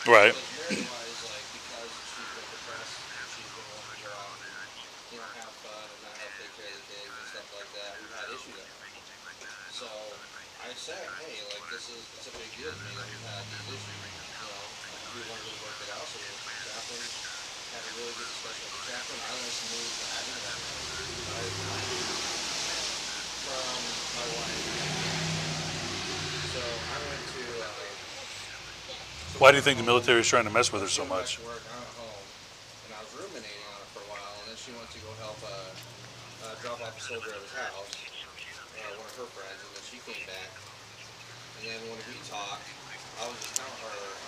Right. Because Mary-wise, like, because she's been depressed and she's been wanting to get off and, have fun and not have to take care of the kids and stuff like that, we've had issues at home. So I said, hey, like, it's a big deal to me that we've had these issues. We weren't going to work it out, so we went to the chaplain, had a really good discussion with the chaplain. I learned some really bad advice from my wife. So I went to, Why do you think the military is trying to mess with her so much? work, I went home, and I was ruminating on it for a while, and then she went to go help drop off a soldier at his house, one of her friends, and then she came back, and then when we talked, I was just telling her,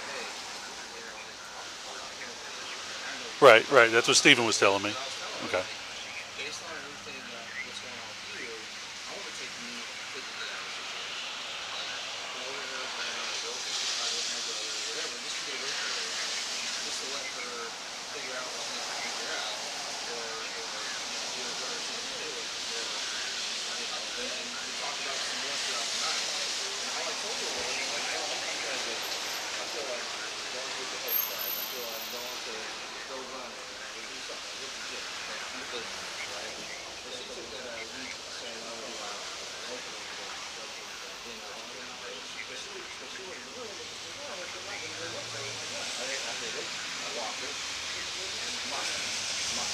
hey, Right, right. That's what Stephen was telling me. and I was telling her, Okay. like, based on everything that's going on with you, I want to take me completely out of the situation. Like, go over there with her, go countryside with my brother, whatever, just to get away from her, just to let her figure out what she needs to figure out, or do whatever she needs to do, or, and then we talked about some more throughout the night. And all I told her was, like, I don't want you guys to, I feel like going to the exercise, I feel like going to go running, or do something, hit the gym, like, do business, right? But she took that as me saying, I would do my opening thing, but she went in the room, and she said, no, I'm not going to go up there. I hit it, I walked it, mine.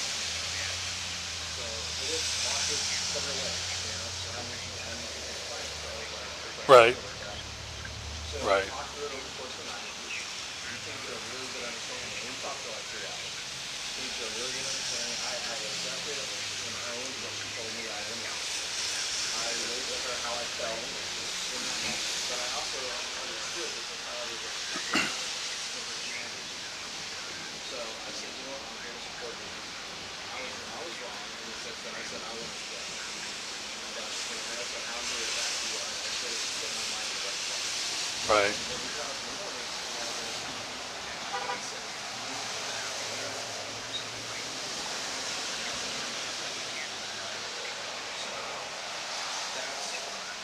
So I just walked it, put her away, so I mean, she can't fight it, so I was like, Right. so we Right. talked through it over the course of the night. We came to a really good understanding, and we talked for like 3 hours. We came to a really good understanding. I accepted and owned what she told me that I didn't like. I relayed to her how I felt in that moment, but I also understood the totality of what she was doing in her humanity. So I said, I'm here to support you. I was wrong in the sense that I said I wanted to go. But when I said how I'm here to back you, I said it to put my mind in the right place. Right. When we got up in the morning, I said, this is what happened. So that's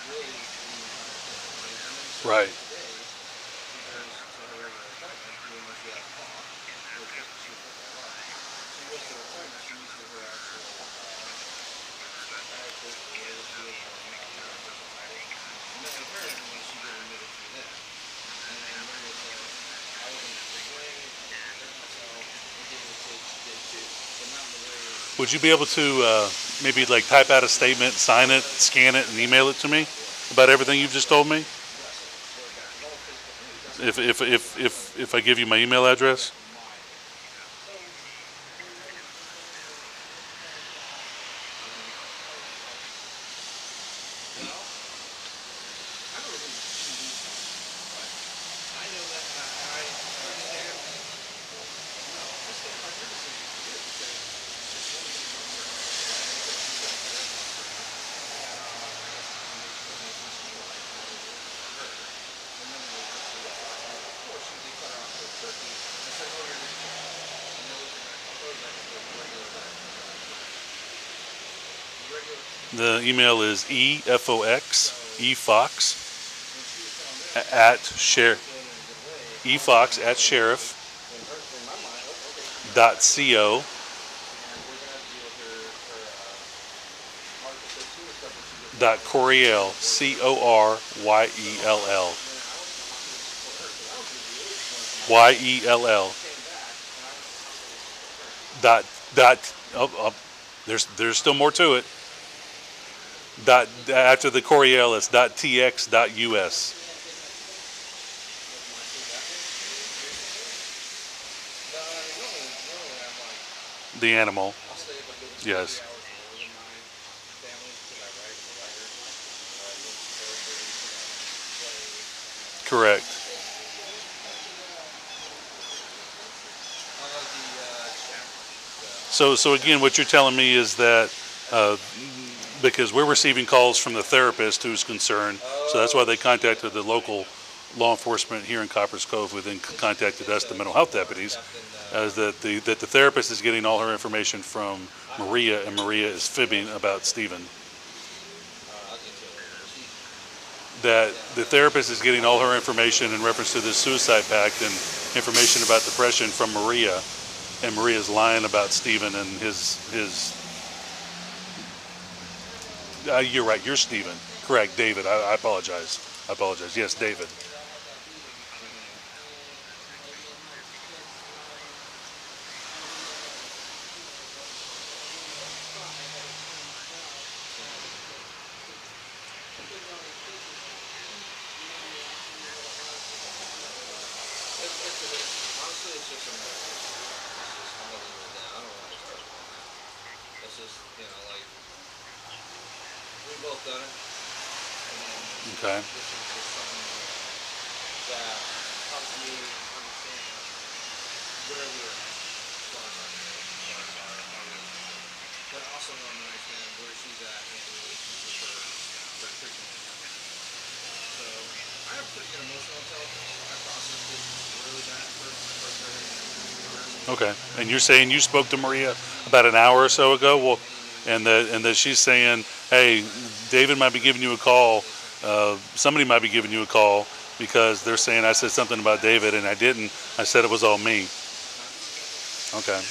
really the entire thing. And then so Right. today, she goes to her regular appointment, even though she had a call. She would pick that up. She goes to her appointment, she meets with her actual psychiatrist or whatever she is, not her official title. And then apparently she get admitted to them. And Maria said, I was in a big way, I was preparing myself, and gave it a kid, she did too. But not in the way. Would you be able to maybe like type out a statement, sign it, scan it, and email it to me about everything you've just told me? Yes, where it got, because all the Facebook news, that's If I give you my email address? my well, I don't really TV stuff, but I know that, and I understand, no, I stand by her decision to do it because it's one thing for her, and I think that she's done better than for me. I guess the foundation of making sure I can do it for her, and then it was for what last night before they cut her off cold turkey and said, oh, you're going to jail. And those are regular benefits that I get. Regular. The email is efox When she was telling them, at she sheriff was doing it in a good way, efox at sheriff in my mind, okay, she's got dot it. co And we're gonna have to deal with her Article 13 stuff when she gets dot back. Coryell So Coryell then I was happy to support her because I was gonna do it when she YELL came back, and I was happy to support her. dot there's still more to it. Dot after the Coryell it's dot tx dot us. When I say that thing, basically, no, normally I'm like, The animal. I'll stay up a good 2 or 3 Yes. hours more than my family because I write, I'm a writer. I work for therapists and I play and Correct. the chaplain. So again, what you're telling me is that because we're receiving calls from the therapist who's concerned, so that's why they contacted the local law enforcement here in Copperas Cove, who then contacted us, the mental health deputies, as that the therapist is getting all her information from Maria, and Maria is fibbing about Stephen. that the therapist is getting all her information in reference to this suicide pact and information about depression from Maria, and Maria's lying about Stephen and his. You're right. You're Stephen. Correct, David. I apologize. I apologize. Yes, David. Honestly, it's just a matter. I'm looking at that. I don't want to touch on that. It's just, you know, like, we both done it. And Okay. this is just something that helps me understand where we're at. As far as our relationship. But also want to understand where she's at in relation to her treatment. So, I have pretty good emotional intelligence. I processed this really bad first when I first heard it. Okay. And you're saying you spoke to Maria about an hour or so ago? Well, and that she's saying, hey, David might be giving you a call. Somebody might be giving you a call because they're saying I said something about David and I didn't. I said it was all me. Okay.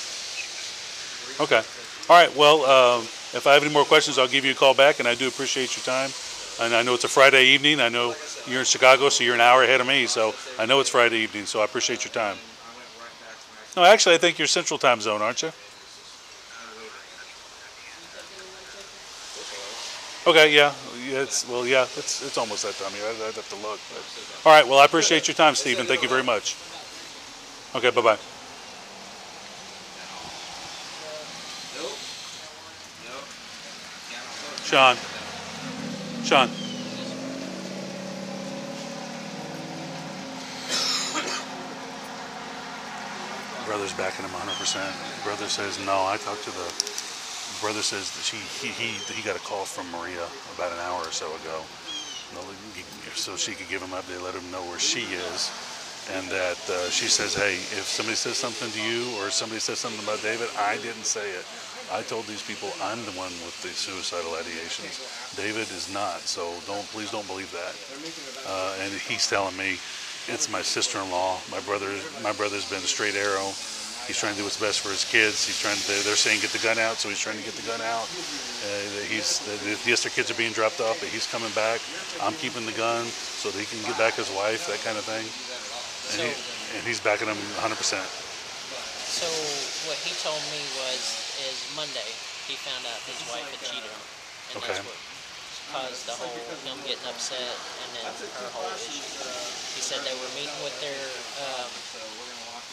Okay. All right. Well, if I have any more questions, I'll give you a call back, and I do appreciate your time. And I know it's a Friday evening. I know you're in Chicago, so you're an hour ahead of me. So I know it's Friday evening, so I appreciate your time. No, actually, I think you're Central Time Zone, aren't you? Okay, yeah. It's almost that time. I'd have to look. But. All right. Well, I appreciate your time, Stephen. Thank you very much. Okay. Bye-bye. Sean. Brother's backing him 100%. Brother says no. I talked to the. Brother says that he got a call from Maria about an hour or so ago, so she could give him up. They let him know where she is, and that she says, hey, if somebody says something to you or somebody says something about David, I didn't say it. I told these people I'm the one with the suicidal ideations. David is not, so please don't believe that. And he's telling me it's my sister-in-law. My brother's been a straight arrow. He's trying to do what's best for his kids. They're saying get the gun out, so he's trying to get the gun out. Yes, their kids are being dropped off, but he's coming back. I'm keeping the gun so that he can get back his wife, that kind of thing. And he's backing him 100%. So what he told me is Monday he found out his wife had cheated on him, and Okay. that's what caused the whole him getting upset, and then her whole issue. He said they were meeting with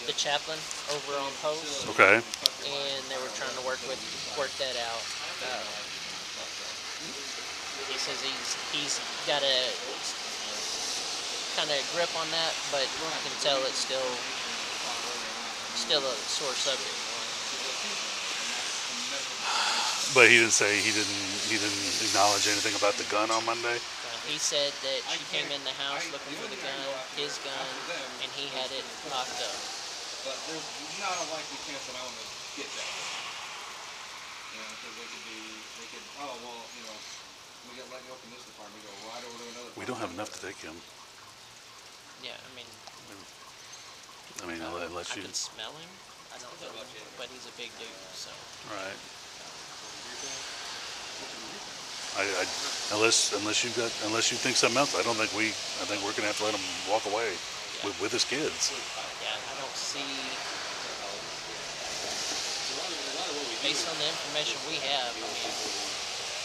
the chaplain over on post. Okay. And they were trying to work that out. He says he's got a kind of grip on that, but I can tell it's still a sore subject. But he didn't acknowledge anything about the gun on Monday. He said that she came in the house looking for the gun, his gun, and he had it locked up. But there's not a likely chance that I want to get that. You know, because they could, oh, well, you know, we get let go from this department, we go right over to another. We don't have enough to take him. Yeah, I mean, unless I you. can smell him. I don't know, but he's a big dude, so. Right. Unless you think something else, I think we're gonna have to let him walk away with his kids. Yeah, I don't see. Based on the information we have, I mean,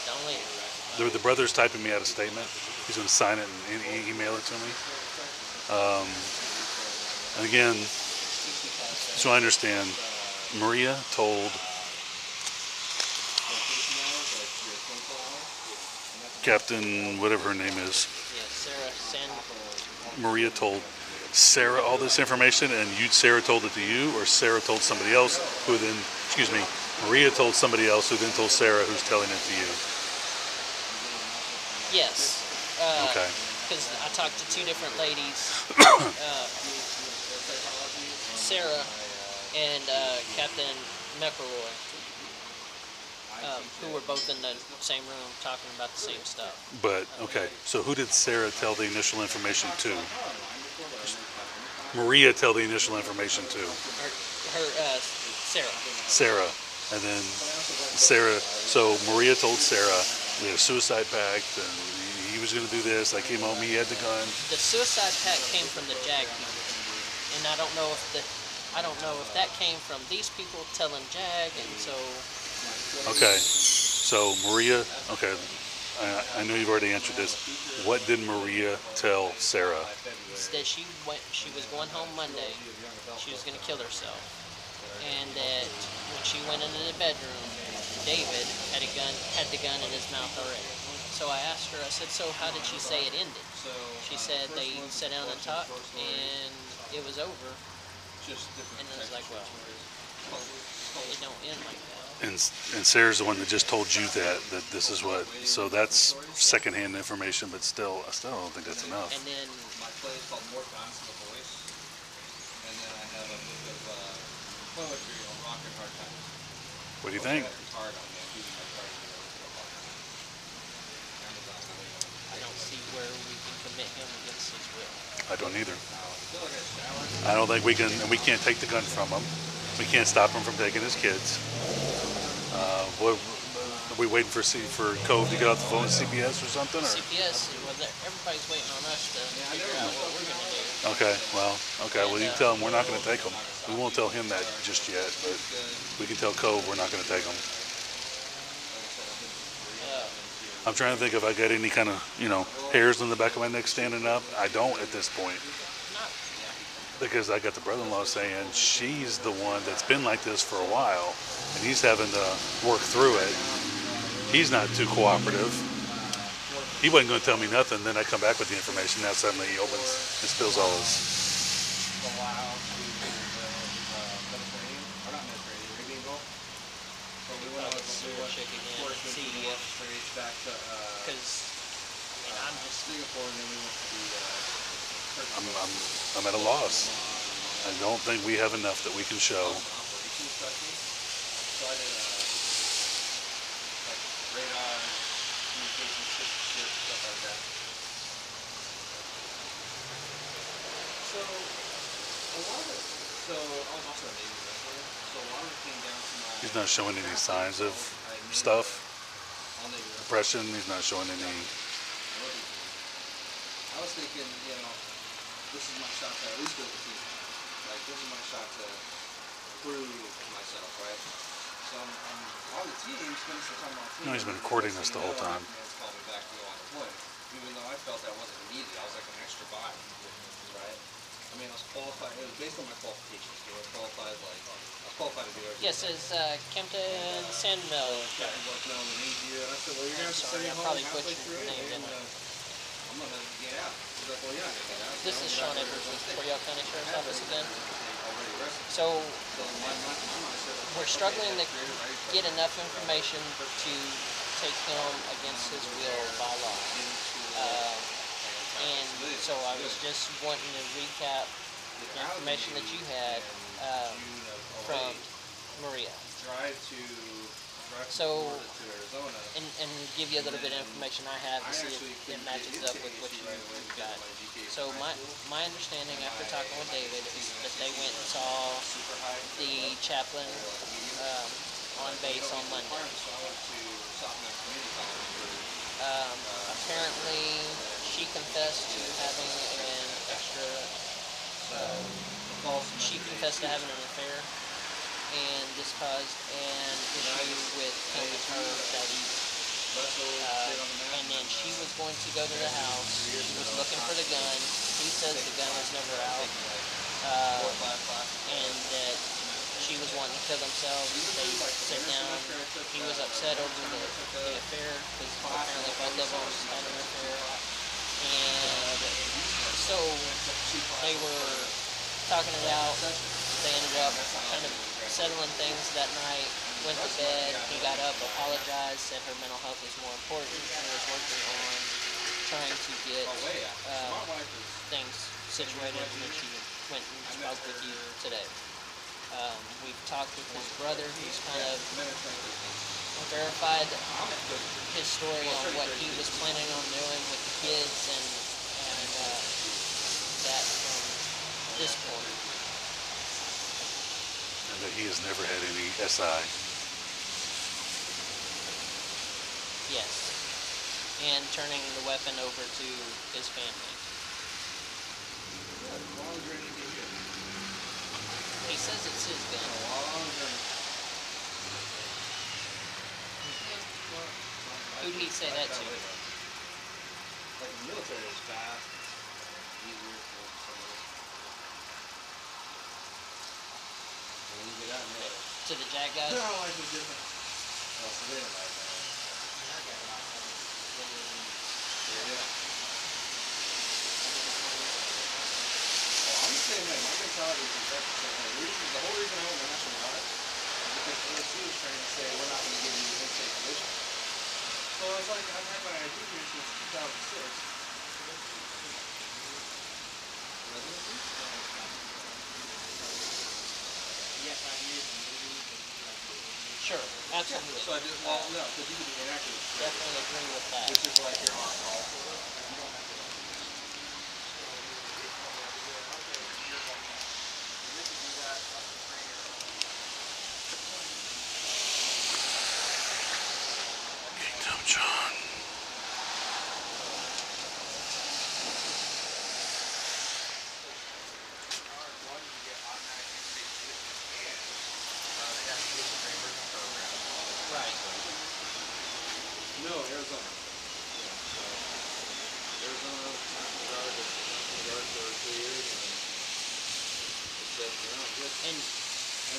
the only. The brother's typing me out a statement. He's gonna sign it and email it to me. And again, so I understand, Maria told Captain, whatever her name is. Yeah, Sarah Sandmel. Maria told Sarah all this information, and Sarah told it to you, or Sarah told somebody else, who then, Maria told somebody else, who then told Sarah, who's telling it to you. Yes. Okay. Because I talked to two different ladies, Sarah and Captain McElroy. who were both in the same room talking about the same stuff. But, okay, so who did Sarah tell the initial information to? Maria tell the initial information to? Sarah. Sarah. And then Sarah, so Maria told Sarah, we had a suicide pact, and he was going to do this. I came home, he had the gun. The suicide pact came from the JAG people, and I don't know if that came from these people telling JAG, and so. Okay, so Maria, okay, I know you've already answered this. What did Maria tell Sarah? That she was going home Monday. She was going to kill herself, and that when she went into the bedroom, David had the gun in his mouth already. So I asked her. I said, "So how did she say it ended?" She said they sat down and talked, and it was over. And I was like, "Well, it don't end like that." And Sarah's the one that just told you that this is what. So that's secondhand information, but still, I still don't think that's enough. And then My play is called More Fast in the Voice, and then I have a book of poetry on rock and hard times. What do you think? Hard on me. I'm using my card to I don't see where we can commit him against his will. I don't either. I feel like I showered. I don't think we can, and we can't take the gun from him. We can't stop him from taking his kids. Are we waiting for Cove to get off the phone with CPS or something? Or? CPS, everybody's waiting on us to figure out what we're going to do. Okay, well you tell him we're not going to take him. We won't tell him that just yet, but we can tell Cove we're not going to take him. I'm trying to think if I got any kind of, hairs on the back of my neck standing up. I don't at this point. Because I got the brother-in-law saying she's the one that's been like this for a while, and he's having to work through it. He's not too cooperative. He wasn't going to tell me nothing. Then I come back with the information. Now suddenly he opens and spills all his. Check again and see if, because I'm just. I'm at a loss. I don't think we have enough that we can show. Radar, communication stuff like that. So, a lot of it, I was also a Navy wrestler, so a lot of it came down to my... He's not showing any signs of stuff, depression. He's not showing any... I was thinking, this is my shot to at least go to the team. Like, this is my shot to prove myself, right? So I'm on the team, spending some time on the team. No, he's been courting us the whole time. Called me back to go on deployment, even though I felt that wasn't needed. I was like an extra body, right? I mean, I was qualified. It was based on my qualifications. I was qualified to do everything. Yes, it's Capt Sandmel. Captain Bartlett in Asia, and I said, well, you're going to have to send me I home probably halfway butchered through your it. name, didn't I? I'm not going to get out. He's like, well, you're not going to get out. This is Sean Edwards with Coryell County Sheriff's Office again. Already arrested. So So my mindset was, we're struggling to get enough information to take him against his will by law. And so I was just wanting to recap the information that you had from Maria. drive to So, Arizona. and give you a little bit of information I have to see if it matches up with what you've got. So my understanding after talking with David is that they went and saw the chaplain on base on Monday. Apparently, she confessed to having an extra. She confessed to having an affair, and this caused an issue with him and her that evening. And then she was going to go to the house. She was looking for the gun. He says the gun was never out, and that she was wanting to kill themselves. They sit down. He was upset over the affair because apparently both of them had an affair. And so they were talking it out. They ended up kind of settling things that night. Went to bed. He got up, apologized, said her mental health was more important, and was working on trying to get things situated. And then she went and spoke with you today. We've talked with his brother, who's kind of verified his story on what he was planning on doing with the kids and that from this point. And that he has never had any SI. Yes. And turning the weapon over to his family. He says it's his gun. Who'd he say that to? Like the military is fast, easier for somebody. When you get out in there. To the Jack guys? Their life is different. Oh, so they don't like that. Yeah. I'm the same way. My mentality is exactly the same way. The whole reason I went to National Guard is because OSC was trying to say we're not going to give you in-state collision. So it's like I've had my ID here since 2006. Residency? Yes, I did. Sure, absolutely. So I did, well, no, because you can be inactive. Definitely agree with that. Which is like you're on call for it. You don't have to. Kingdom John. Right. No, Arizona. So, Arizona, National Guard, National Guard for 2 years, and it's just, good. And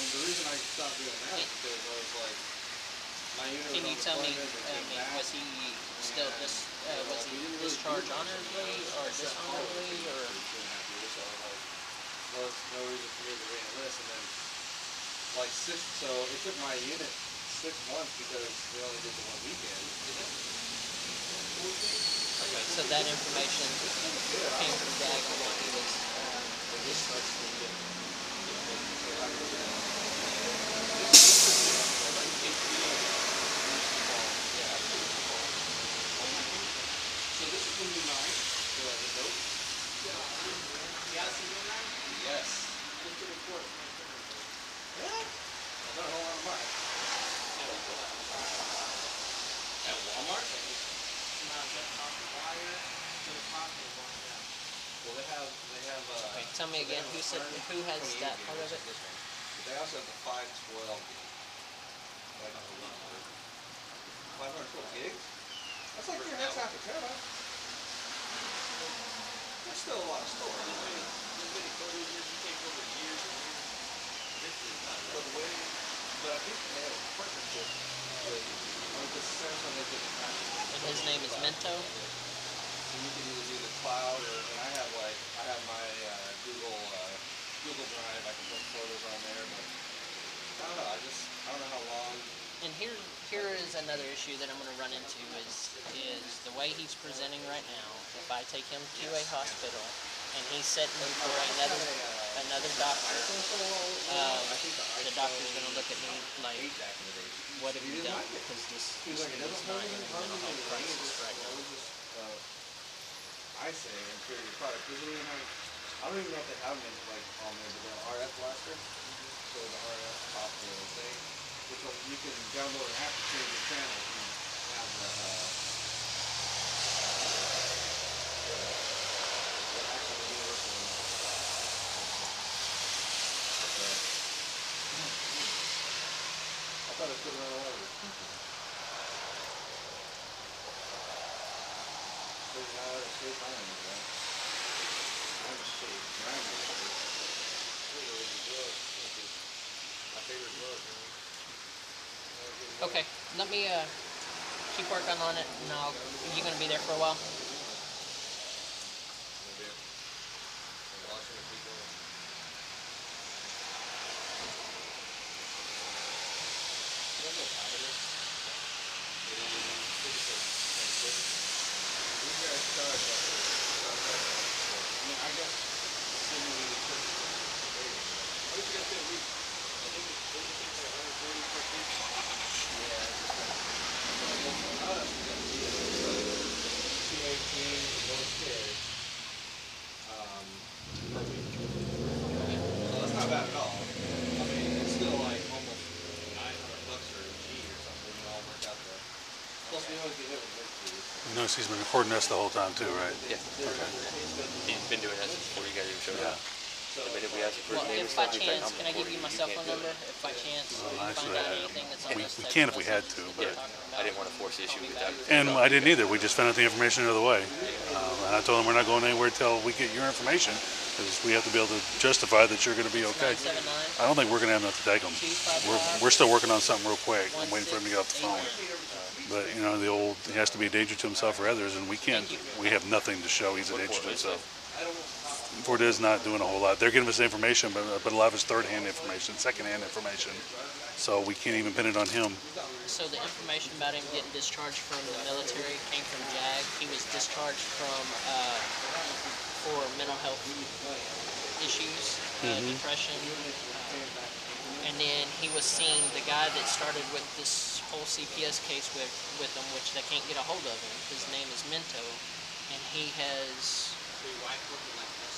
the reason I stopped doing that is because I was like, my unit Can was you on tell me, deployment, and came back, was he still was he discharged honorably or dishonorably or? 2.5 years, so I was like, well, there's no reason for me to re-enlist, and then, like, so it took my unit 6 months because we only did the 1 weekend. Okay, so that information came from Dag on what he was. So this is the new 9, the note? Yes. Just to report. Yeah. I've done a whole lot of mine. At Walmart? Well, they have, Okay, tell me again, who has that part of it? They also have the 512 like 512 gigs? That's like your next half a terabyte. That's still a lot of storage. But I think they have a partnership with, because Samsung they did the package. And his name is Minto? So you can either do the cloud or, and I have my Google Drive, I can put photos on there, but I don't know, I don't know how long. And here is another issue that I'm going to run into is the way he's presenting right now. If I take him to a hospital and he's sitting for another doctor, the doctor's going to look at me like, what have you done? Because this is not in a mental health crisis right now. I say inferior product. I don't even know if they have them like on there, but the RF blaster. So the RF top thing, which you can download an app to change your channels and have the actual universal. I thought it could run all over. Straight line, right? I'm straight grinding. My favorite glove, Okay, let me keep working on it, and you going to be there for a while? per week. So that's not bad at all. I mean, it's still like almost $900 for a G or something. You all work out there. Plus, we always get hit with work fees. You notice he's been recording us the whole time too, right? Yeah. He's been doing that since before you guys even showed up. So, I mean, if we ask you for Well, his name and if by stuff, he's like, chance, I'm can I give recording you my cell can't phone do number? it. If by chance you actually, find out anything that's on we this text can if we had message to, that but- you're talking I about, didn't want to force the issue with that. And I didn't either. We just found out the information the other way. And I told him we're not going anywhere until we get your information, because we have to be able to justify that you're going to be okay. 979 I don't think we're going to have enough to take them. We're still working on something real quick. I'm waiting for him to get off the phone. But you know, the old, he has to be a danger to himself or others, and we can't. We have nothing to show he's a danger to himself. Ford is not doing a whole lot. They're giving us information, but a lot of it's third-hand information, second-hand information. So we can't even pin it on him. So the information about him getting discharged from the military came from JAG. He was discharged from for mental health issues, depression, and then he was seen. The guy that started with this whole CPS case with him, which they can't get a hold of him. His name is Minto, and he has.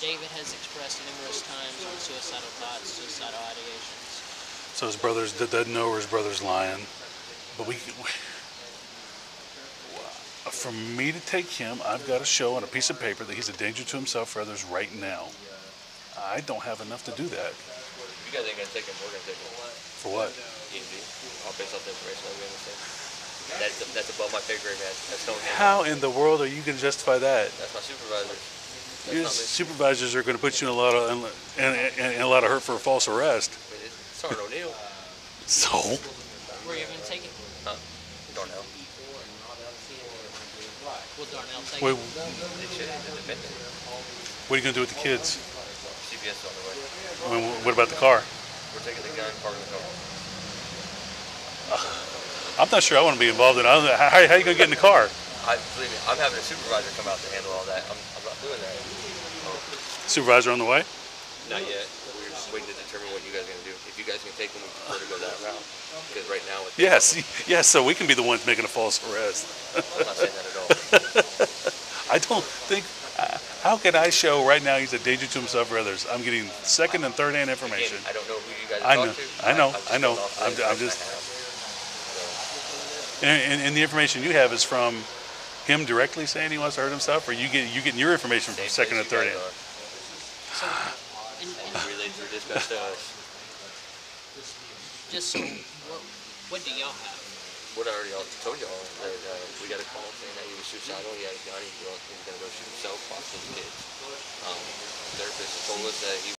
David has expressed numerous times on suicidal thoughts, suicidal ideations. So his brothers doesn't know, or his brother's lying. But for me to take him, I've got to show on a piece of paper that he's a danger to himself or others right now. I don't have enough to do that. If you guys ain't going to take him, we're going to take him. For what? E&D. I'll base off the information that we understand. That's above my pay grade, man. That's no How in the world are you going to justify that? That's my supervisor. Your supervisors are going to put you in a lot of hurt for a false arrest. It's Sergeant O'Neill. So? Where are you going to take it? Huh? Darnell. Will Darnell take Wait, it? They should. They're defending. what are you going to do with the kids? CPS is on the way. I mean, what about the car? We're taking the gun, parking the car. I'm not sure I want to be involved in it. How are you going to get in the car? Believe me, I'm having a supervisor come out to handle all that. I'm not doing that. Supervisor on the way? Not yet. We're just waiting to determine what you guys are going to do. If you guys can take them, we prefer to go that route. Because right now, with Yes, so we can be the ones making a false arrest. I'm not saying that at all. I don't think, how can I show right now he's a danger to himself or others? I'm getting second and third hand information. Again, I don't know who you guys I talk know, to. I know. I'm just, and the information you have is from him directly saying he wants to hurt himself, or you getting your information from second and third hand? So, Relay through dispatch to us. just so, what do y'all have? What I already told y'all, that we got a call saying that he was suicidal, he had a gun, he was going to go shoot himself, watch his kids. Therapist told us that he